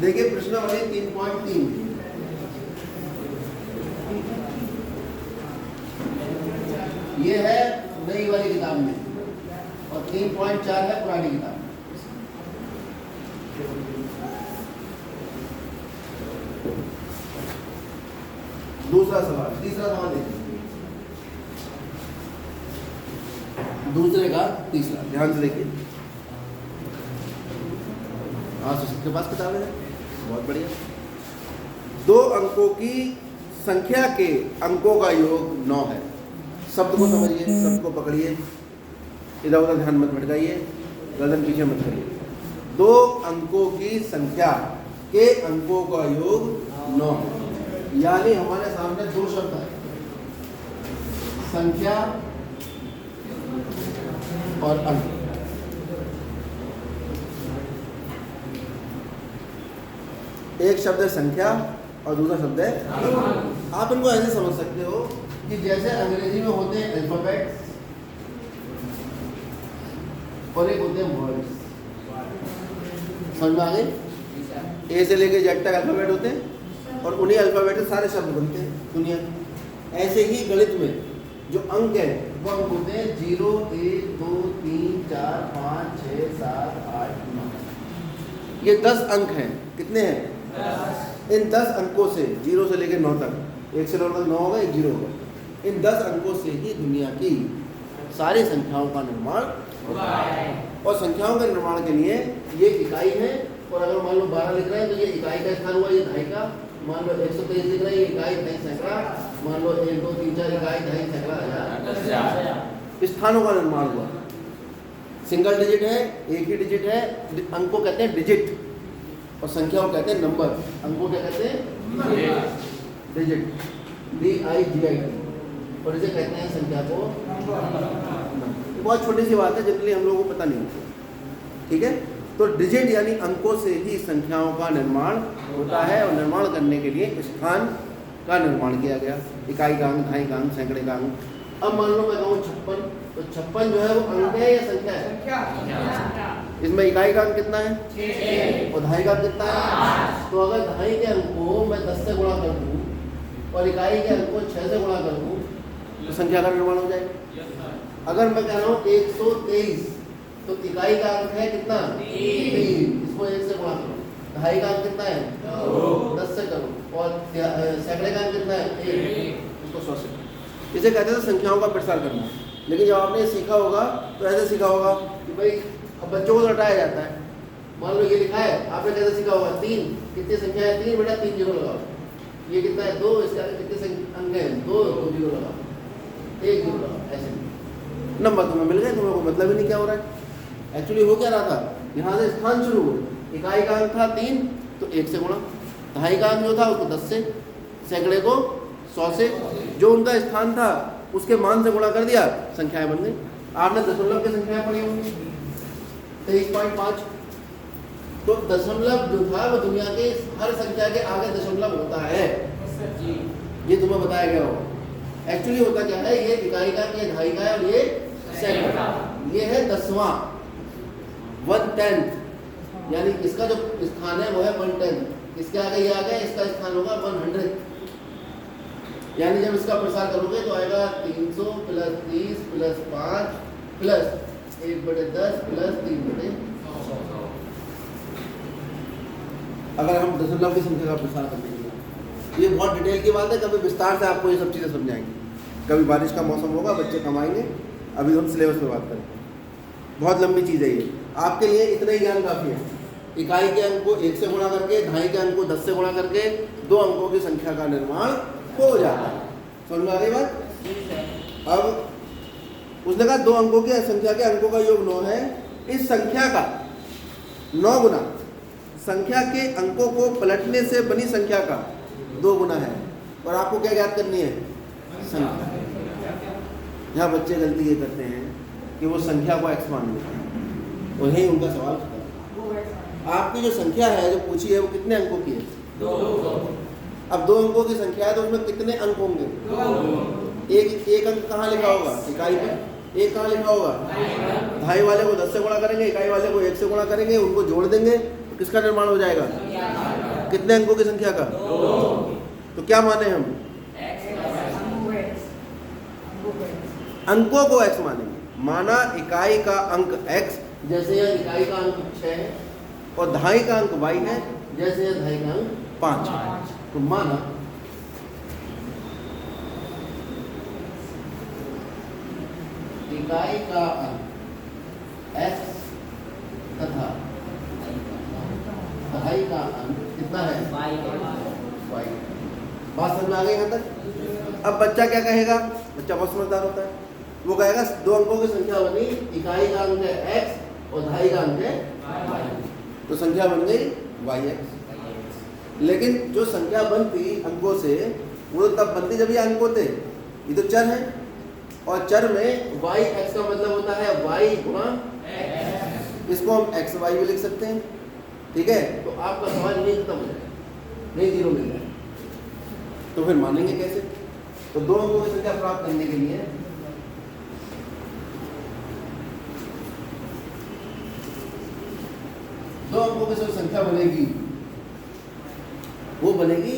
देखिए प्रश्नावली 3.3, ये है नई वाली किताब में और 3.4 है पुरानी किताब में। दूसरा सवाल, तीसरा सवाल देखिए, दूसरे का तीसरा, ध्यान से देखिए। हाँ, सबके पास किताबें हैं, बहुत बढ़िया। 2 अंकों की संख्या के अंकों का योग 9 है। शब्द को समझिए, शब्द को पकड़िए, इधर उधर ध्यान मत भटकाइए, गर्दन पीछे मत करिए। 2 अंकों की संख्या के अंकों का योग 9 है। यानी हमारे सामने 2 शब्द है, संख्या और अंक। एक शब्द है संख्या और दूसरा शब्द है अंक। आप इनको ऐसे समझ सकते हो कि जैसे अंग्रेजी में होते हैं अल्फाबेट्स और एक होते हैं वर्ड्स। समझ में आ गई? ए से लेके जेड तक अल्फाबेट होते हैं और उन्हीं अल्फाबेट से सारे शब्द बनते हैं दुनिया में। ऐसे ही गणित में जो अंक है वो अंक होते हैं 0, 1, 2, 3, 4, 5, 6, 7, 8, 9। ये 10 अंक हैं। कितने हैं? 10। इन 10 अंकों से 0 से लेकर 9 तक, 1 से 9 तक 9 होगा, 1 0 होगा। इन 10 अंकों से ही दुनिया की सारी संख्याओं का निर्माण होता है। और संख्याओं के निर्माण के लिए ये इकाई है। और अगर मान लो 12 लिख रहे हैं तो ये इकाई का स्थान हुआ, ये दहाई का। मान लो 123 लिख रहे हैं, ये इकाई, दहाई, सैकड़ा। मान लो 1, 2, 3, 4 इकाई, दहाई, सैकड़ा, हजार। स्थानों का निर्माण हुआ। सिंगल डिजिट है, एक ही डिजिट है। अंक को कहते हैं डिजिट और संख्या को कहते हैं नंबर। अंक को क्या कहते हैं? Digit, DIGIT। और इसे कहते हैं संख्या को नंबर। बहुत छोटी सी बात है, जनरली हम लोगों को पता नहीं होती। ठीक है, तो डिजिट यानी अंकों से ही संख्याओं का निर्माण होता है। और निर्माण करने के लिए स्थान का निर्माण किया गया। इकाई का अंक, दहाई का अंक, सैकड़े का अंक। अब मान लो मैं कहूँ 56, तो 56 जो है वो अंक है या संख्या है? इसमें इकाई का अंक कितना है? 6। और दहाई का अंक कितना है? तो अगर दहाई के अंक को मैं 10 से गुणा कर दूँ और इकाई के अंक को 6 से गुणा कर दूँ तो संख्या का निर्माण हो जाएगा। अगर मैं कह रहा हूँ 123, तो इकाई का अंक है कितना? 3। इसको 1 से गुणा करो। दहाई का अंक कितना है? 10 से करो। और सैकड़े का अंक कितना है? 1। उसको 100 से करो। इसे कहते हैं संख्याओं का प्रसार करना। लेकिन जब आपने सीखा होगा तो ऐसे सीखा होगा कि भाई अब बच्चों को लौटाया जाता है। मान लो ये लिखा है, आपने कैसे सीखा होगा? 3। कितनी संख्या है? 3 बेटा, 3 जीरो लगाओ। ये कितना है? 2। इसके आगे कितने अंक हैं? 2 जीरो लगाओ, 1 जीरो लगाओ। ऐसे नंबर तुम्हें मिल गए, तुम्हें कोई मतलब ही नहीं क्या हो रहा है। एक्चुअली हो क्या रहा था, यहाँ से स्थान शुरू हुए। इकाई का अंक था 3, तो 1 से गुणा। दहाई का अंक जो था उसको 10 से, सैकड़े को 100 से, जो उनका स्थान था उसके मान से गुणा कर दिया, संख्याएं बन गई। आपने दशमलव की संख्याएं पढ़ी होंगी, 23.5। तो दशमलव जो था वो दुनिया के हर संख्या के आगे दशमलव होता है। ये तुम्हें बताया गया होगा। एक्चुअली होता क्या है, ये इकाई का, ये दहाई का है और ये सैकड़ा। ये है 10वां, 1/10। यानी इसका जो स्थान है वो है 1/10। इसके आगे ये आ गया, इसका स्थान होगा 100। यानी जब इसका प्रसार करोगे तो आएगा 300 + 30 + 5 + 1/10 + 3/100। अगर हम दशमलव की संख्या का प्रसार करने के लिए, ये बहुत डिटेल की बात है। कभी विस्तार से आपको ये सब चीज़ें समझाएंगे। कभी बारिश का मौसम होगा, बच्चे कमाएंगे। अभी हम सिलेबस में बात करें, बहुत लंबी चीज़ है ये। आपके लिए इतना ही ज्ञान काफ़ी है। इकाई के अंक को 1 से गुणा करके, दहाई के अंक को 10 से गुणा करके 2 अंकों की संख्या का निर्माण हो जाता है। समझ में आ गई बात? अब उसने कहा 2 अंकों की संख्या के अंकों का योग 9 है। इस संख्या का 9 गुना संख्या के अंकों को पलटने से बनी संख्या का 2 गुना है। और आपको क्या याद करनी है? संख्या। यहाँ बच्चे गलती ये करते हैं कि वो संख्या को x मान लेते हैं, वही उनका सवाल खत्म। आपकी जो संख्या है जो पूछी है वो कितने अंकों की है? 2। अब 2 अंकों की संख्या है तो उसमें कितने अंक होंगे? 2। एक अंक कहाँ लिखा होगा? इकाई में। एक कहाँ लिखा होगा? दहाई वाले को 10 से गुणा करेंगे, इकाई वाले को 1 से गुणा करेंगे, उनको जोड़ देंगे किसका निर्माण हो जाएगा? कितने अंकों की संख्या का? तो क्या माने हम? अंकों को x मानेंगे। माना इकाई का अंक x, जैसे यह इकाई का अंक 6 है, और दहाई का अंक y है, जैसे यह दहाई का अंक 5 है। तो माना इकाई का अंक x तथा दहाई का अंक कितना है? y। बात समझ में आ गई यहाँ तक? अब बच्चा क्या कहेगा? बच्चा बहुत समझदार होता है। वो कहेगा दो अंकों की संख्या बनी, इकाई का अंक है x और दहाई का अंक है y, तो संख्या बन गई yx। लेकिन जो संख्या बनती अंकों से वो तब बनती जब ये अंक होते। ये तो चर है, और चर में yx का मतलब होता है y गुणा x। इसको हम xy भी लिख सकते हैं, ठीक है। तो आपका सवाल ये खत्म हो जाएगा, नहीं जीरो मिल जाएगा। तो फिर मानेंगे कैसे? तो दो अंकों की संख्या प्राप्त करने के लिए दो अंकों की जो संख्या बनेगी वो बनेगी।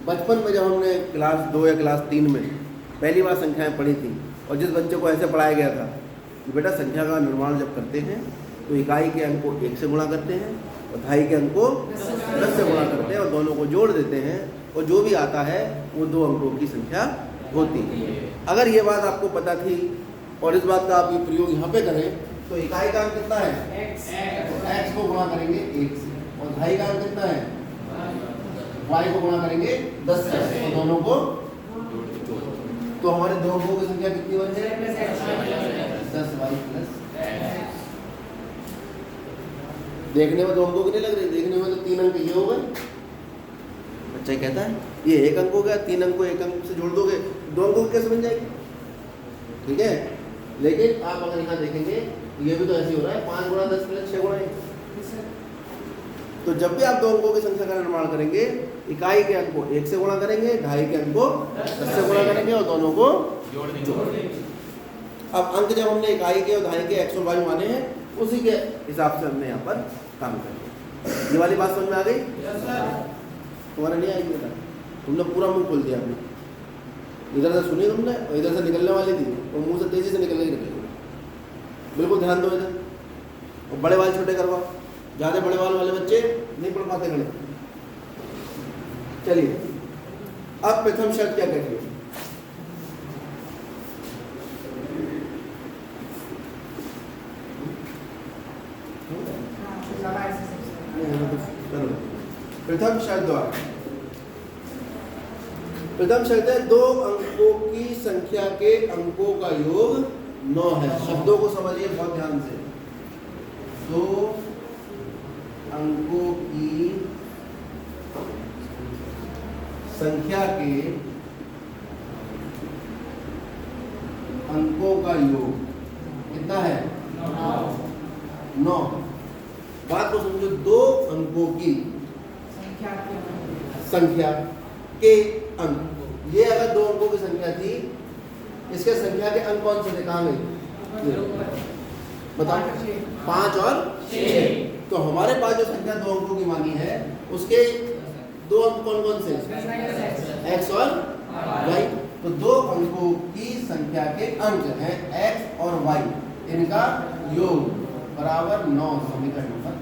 बचपन में जब हमने क्लास 2 या क्लास 3 में पहली बार संख्याएं पढ़ी थी, और जिस बच्चे को ऐसे पढ़ाया गया था कि बेटा संख्या का निर्माण जब करते हैं तो इकाई के अंक को 1 से गुणा करते हैं और दहाई के अंक को 10 से गुणा करते हैं और दोनों को जोड़ देते हैं, और जो भी आता है वो दो अंकों की संख्या होती है। अगर ये बात आपको पता थी और इस बात का आप ये प्रयोग यहाँ पे करें तो इकाई का अंक कितना है? तो x को गुणा करेंगे 1 से, और दहाई का अंक कितना है? y को गुणा करेंगे 10 से, और दोनों को तो हमारे दो अंकों की संख्या कितनी बन जाएगी? 10y plus. देखने में दो अंकों की नहीं लग रही, देखने में तो 3 अंक ये हो गए। बच्चा कहता है ये 1 अंक हो गया, 3 अंक को 1 अंक से जोड़ दोगे, दो अंकों की कैसे बन जाएगी? ठीक है। लेकिन आप अगर यहाँ देखेंगे तो ये भी तो ऐसे हो रहा है, 5 गुणा 10 प्लस 6 गुणा 1। तो जब भी आप दो अंकों की संख्या का निर्माण करेंगे, इकाई के अंक को 1 से गुणा करेंगे, दहाई के अंक को 10 से गुणा करेंगे और दोनों को जोड़ देंगे। अब अंक जब हमने इकाई के और दहाई के x और y माने हैं, उसी के हिसाब से हमने यहाँ पर काम करेंगे। ये वाली बात समझ में आ गई? तुम्हारा नहीं आएगी बेटा, तुमने पूरा मुंह खोल दिया अपना। इधर से सुनी तुमने और इधर से निकलने वाली थी, और मुंह से तेजी से निकलने की निकलेगी। बिल्कुल ध्यान दो इधर, और बड़े बाल छोटे करवाओ। ज़्यादा बड़े बाल वाले बच्चे नहीं पढ़ पाते खड़े। चलिए, अब प्रथम शर्त क्या करिए? प्रथम शर्त द्वारा, प्रथम शर्त है दो अंकों की संख्या के अंकों का योग 9 है। शब्दों को समझिए बहुत ध्यान से। दो अंकों की संख्या के अंकों का योग कितना है? 9। बात को समझो, दो अंकों की संख्या के अंक। ये अगर दो अंकों की संख्या थी, इसके संख्या के अंक कौन से थे? कहाँ गए? बताओ। 5 और 6। तो हमारे पास जो संख्या दो अंकों की मानी है, उसके दो अंक कौन कौन से? x और y। तो दो अंकों की संख्या के अंक हैं x और y, इनका योग बराबर 9। समीकरण नंबर।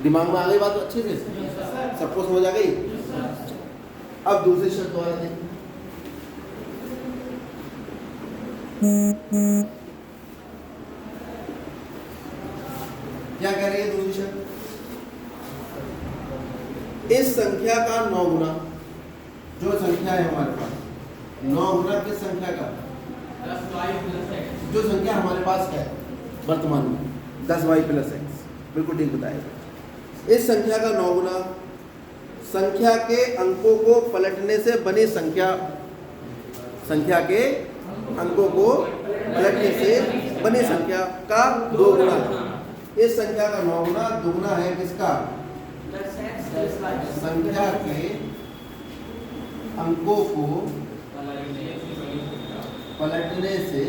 दिमाग में आ गई बात अच्छे से? सबको समझ आ गई? अब दूसरी शर्त दोबारा देखें। क्या कह रही है दूसरी शर्त? इस संख्या का 9 गुना, जो संख्या है हमारे पास 9 गुना किस संख्या का? 10y+x। जो संख्या हमारे पास है वर्तमान में 10y+x। बिल्कुल ठीक बताएगा। इस संख्या का 9 गुना संख्या के अंकों को पलटने से बनी संख्या, संख्या के अंकों को पलटने से बनी संख्या का 2 गुना। इस संख्या का 9 गुना दुगुना है किसका? संख्या के अंकों को पलटने से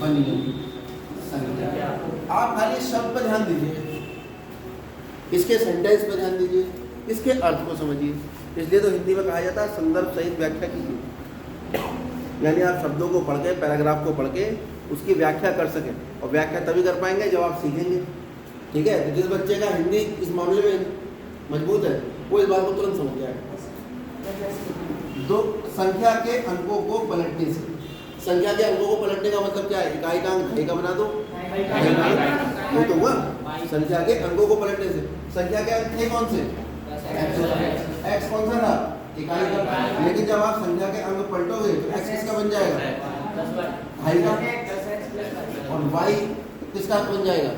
बनी संख्या। आप खाली शब्द पर ध्यान दीजिए, इसके सेंटेंस पर ध्यान दीजिए, इसके अर्थ को समझिए। इसलिए तो हिंदी में कहा जाता है संदर्भ सहित व्याख्या कीजिए, यानी आप शब्दों को पढ़ के, पैराग्राफ को पढ़ के उसकी व्याख्या कर सकें, और व्याख्या तभी कर पाएंगे जब आप सीखेंगे। ठीक है, तो जिस बच्चे का हिंदी इस मामले में मजबूत है वो इस बात को तुरंत समझ जाएगा। दो संख्या के अंकों को पलटने से, संख्या के अंकों को पलटने का मतलब क्या है? इकाई का अंक ढाई का बना दो, वो तो हुआ। संख्या के अंकों को पलटने से, संख्या के अंक थे कौन से? एक्स कौन सा था? इकाई का। लेकिन जब आप संख्या के अंक पलटोगे तो एक्स किसका बन जाएगा? ढाई का। और वाई किसका बन जाएगा?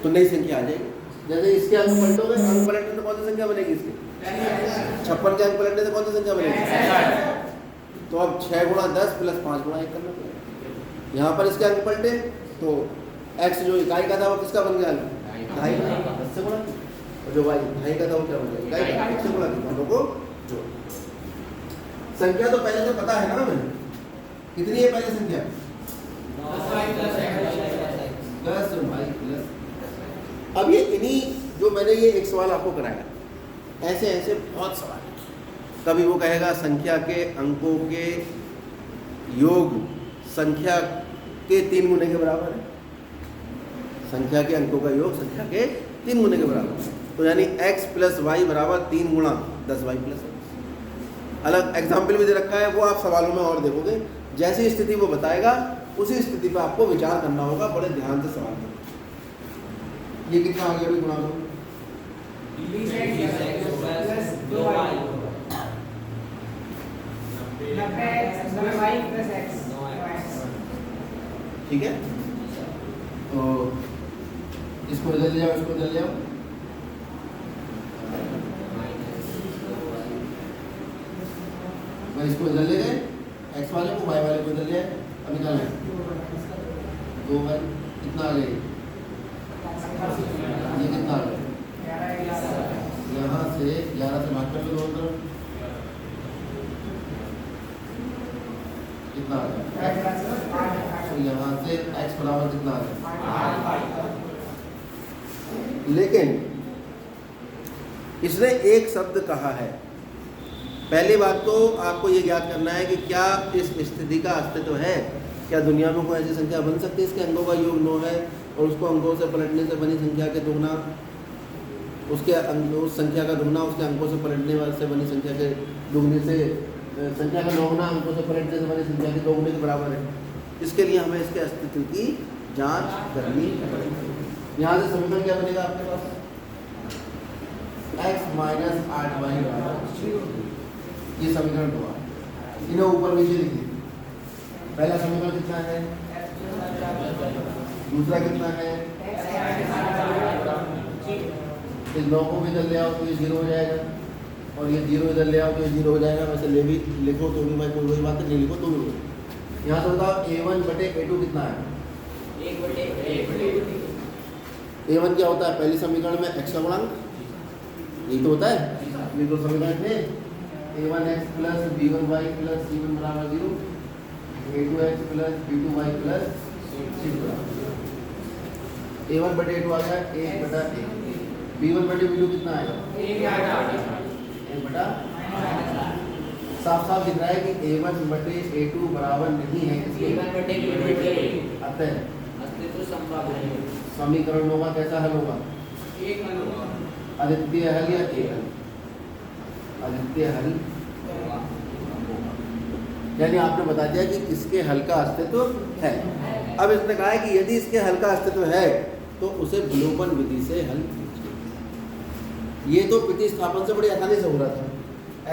तो नई संख्या आ जाएगी। जैसे इसके अंक पलटोगे, अंक पलटने से कौन सी संख्या बनेगी? इसके 56 के अंक पलटने से कौन सी संख्या बनेगी? तो अब 6 गुणा 10 प्लस 5 गुणा 1 करना पड़ेगा। यहाँ पर इसके अंक पलटे तो x जो इकाई का था वो किसका बन गया? ढाई का, 10 से गुणा। और जो y ढाई का था वो क्या बन गया? इकाई का, 1 से गुणा। दोनों को जोड़। संख्या तो पहले से पता है ना हमें, कितनी है पहले संख्या? 10 प्लस। अब ये इन्हीं जो मैंने ये एक सवाल आपको कराया, ऐसे ऐसे बहुत सवाल है। कभी वो कहेगा संख्या के अंकों के योग संख्या के 3 गुने के बराबर है, संख्या के अंकों का योग संख्या के 3 गुने के बराबर है। तो यानी x प्लस वाई बराबर 3 गुणा 10y प्लस x। अलग एग्जाम्पल भी दे रखा है, वो आप सवालों में और देखोगे। जैसी स्थिति वो बताएगा उसी स्थिति पर आपको विचार करना होगा, बड़े ध्यान से सवाल करना। ये कितना आ गया? भी गुणा दो। ठीक है, तो इसको इधर ले जाओ, इसको इधर ले जाओ। मैं इसको इधर ले गए, एक्स वाले को वाई वाले को इधर ले आए। अब निकालना है 2 बाई कितना आ गया? ये कितना आ गया? यहाँ से 11 से भाग कर लो दोनों तरफ, कितना आ गया? तो यहाँ से x बराबर कितना आ गया? लेकिन इसने एक शब्द कहा है। पहली बात तो आपको ये ज्ञात करना है कि क्या इस स्थिति का अस्तित्व है? क्या दुनिया में कोई ऐसी संख्या बन सकती है इसके अंकों का योग 9 है और उसको अंकों से पलटने से बनी संख्या के दुगना, उसके उस संख्या का दुगना उसके अंकों से पलटने वाले से बनी संख्या के दुगने से, संख्या का 9 गुना अंकों से पलटने से बनी संख्या के 2 गुने के बराबर है? इसके लिए हमें इसके अस्तित्व की जांच करनी पड़ेगी। यहाँ से समीकरण क्या बनेगा आपके पास? x माइनस 8y, ये समीकरण हुआ। इन्हें ऊपर नीचे लिखिए। पहला समीकरण कितना है? दूसरा कितना है? इस 9 को भी इधर ले आओ तो ये 0 हो जाएगा, और ये 0 इधर ले आओ तो ये 0 हो जाएगा। वैसे ले भी लिखो तो भी भाई कोई बात नहीं लिखो तो भी। यहाँ से बताओ a1 बटे a2 कितना है? 1 बटे a2। a1 क्या होता है? पहली समीकरण में x का गुणांक, यही तो होता है। ये 2 समीकरण थे, a1x plus b1y plus c1 बराबर 0, a2x plus b2y plus c2। a1 बटे a2 आ गया 1 बटा a, b1 बटे b2 कितना आएगा? 1 बटा। साफ साफ दिख रहा है कि a1 बटे a2 बराबर नहीं है किसके? a1 बटे b2 के। अतः अस्तित्व संभव है। समीकरण होगा कैसा हल होगा? एक हल होगा। अद्वितीय हल या एक हल? अद्वितीय हल। यानी आपने बता दिया कि इसके हल का अस्तित्व है। अब इसने कहा है कि यदि इसके हल का अस्तित्व है तो उसे विलोपन विधि से हल कीजिए। ये तो प्रतिस्थापन से बड़ी आसानी से हो रहा था।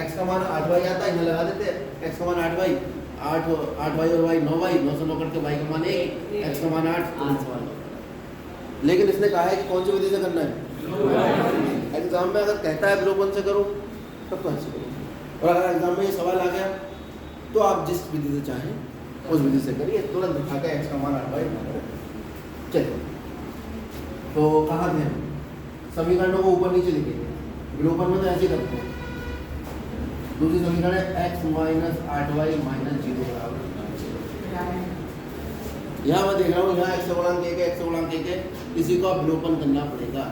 x का मान 8y आता है, इन्हें लगा देते हैं। x का मान 8y, 8y और y 9y, 9 से 9 करके y का मान 1, x का मान 8। लेकिन इसने कहा है कि कौन सी विधि से करना है? एग्जाम में अगर कहता है विलोपन से करो तब तो ऐसे करो, और अगर एग्जाम में ये सवाल आ गया तो आप जिस विधि से चाहें उस विधि से करिए। तुरंत दिखा के x का मान 8y। चलिए, तो कहाँ थे हम? समीकरणों को ऊपर नीचे लिखेंगे। विलोपन में तो ऐसे करते हैं। दूसरी समीकरण है x माइनस 8y माइनस 0 बराबर, यहाँ मैं देख रहा हूँ, यहाँ x गुणांक 1 है, x गुणांक 1 है, इसी को अवलोकन करना पड़ेगा।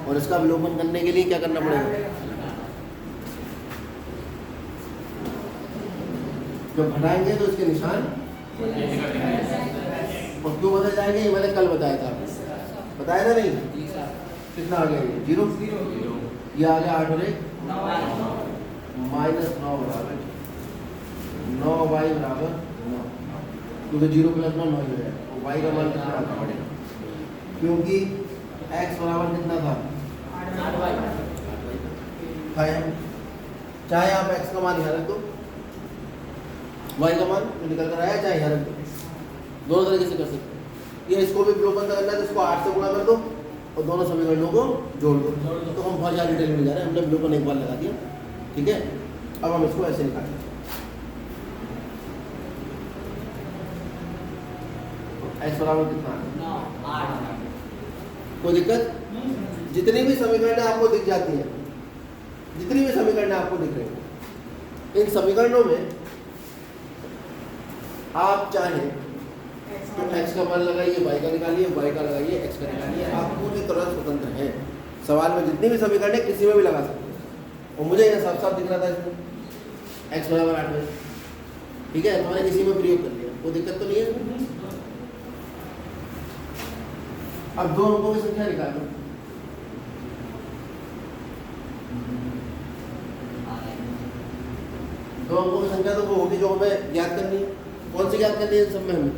और इसका अवलोकन करने के लिए क्या करना पड़ेगा? जब घटाएंगे तो इसके निशान और क्यों बदल जाएंगे, ये मैंने कल बताया था, बताया था नहीं? जी सर। कितना आ गया ये? 0। ये आ गया 8 और 1 -9 बराबर 9y बराबर 9, क्योंकि 0 + 9 9 ही है। और y का मान कितना रखना पड़ेगा? क्योंकि x बराबर कितना था? 8y। चाहे आप x का मान यहाँ रख दो, y का मान जो निकल कर आया चाहे यहाँ रख दो, दोनों तरीके से कर सकते हैं। ये इसको भी अवलोकन करना है तो इसको 8 से गुणा कर दो और दोनों समीकरणों को जोड़ दो। तो हम बहुत ज़्यादा डिटेल में जा रहे हैं, हमने अवलोकन एक बार लगा दिया, ठीक है। अब हम इसको ऐसे निकालेंगे, x बराबर कितना है? कोई दिक्कत? जितनी भी समीकरण आपको दिख जाती है, जितनी भी समीकरण आपको दिख रही है, इन समीकरणों में आप चाहें तो x का मान लगाइए, y का निकालिए, y का लगाइए, x का निकालिए, आप पूरी तरह स्वतंत्र हैं। सवाल में जितनी भी समीकरण है किसी में भी लगा सकते हैं। और मुझे यह साफ साफ दिख रहा था इसमें x बराबर 8 है, ठीक है, तो मैंने किसी में प्रयोग कर लिया, कोई दिक्कत तो नहीं है इसमें। अब दो अंकों की संख्या निकालो, दो अंकों की संख्या तो वो होगी जो हमें ज्ञात करनी है। कौन सी ज्ञात करनी है सब में? हमें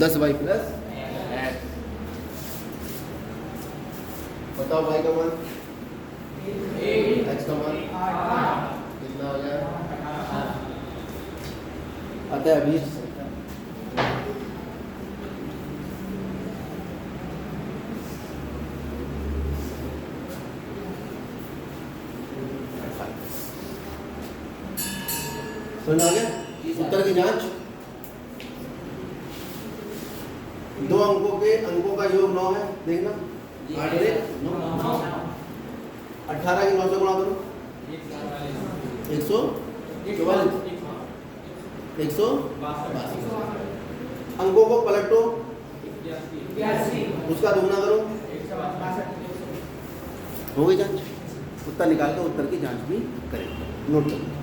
10y प्लस, बताओ y का मान, x का मान कितना हो गया? अतः 20। समझ आ गया? उत्तर की जांच, दो अंकों का योग 9 है, देखना 8 और 1 9, 18 की 9 से गुणा करो 144, 162। अंकों को पलटो, उसका दुगना करो, हो गई जांच। उत्तर निकाल कर उत्तर की जांच भी करें, नोट करो।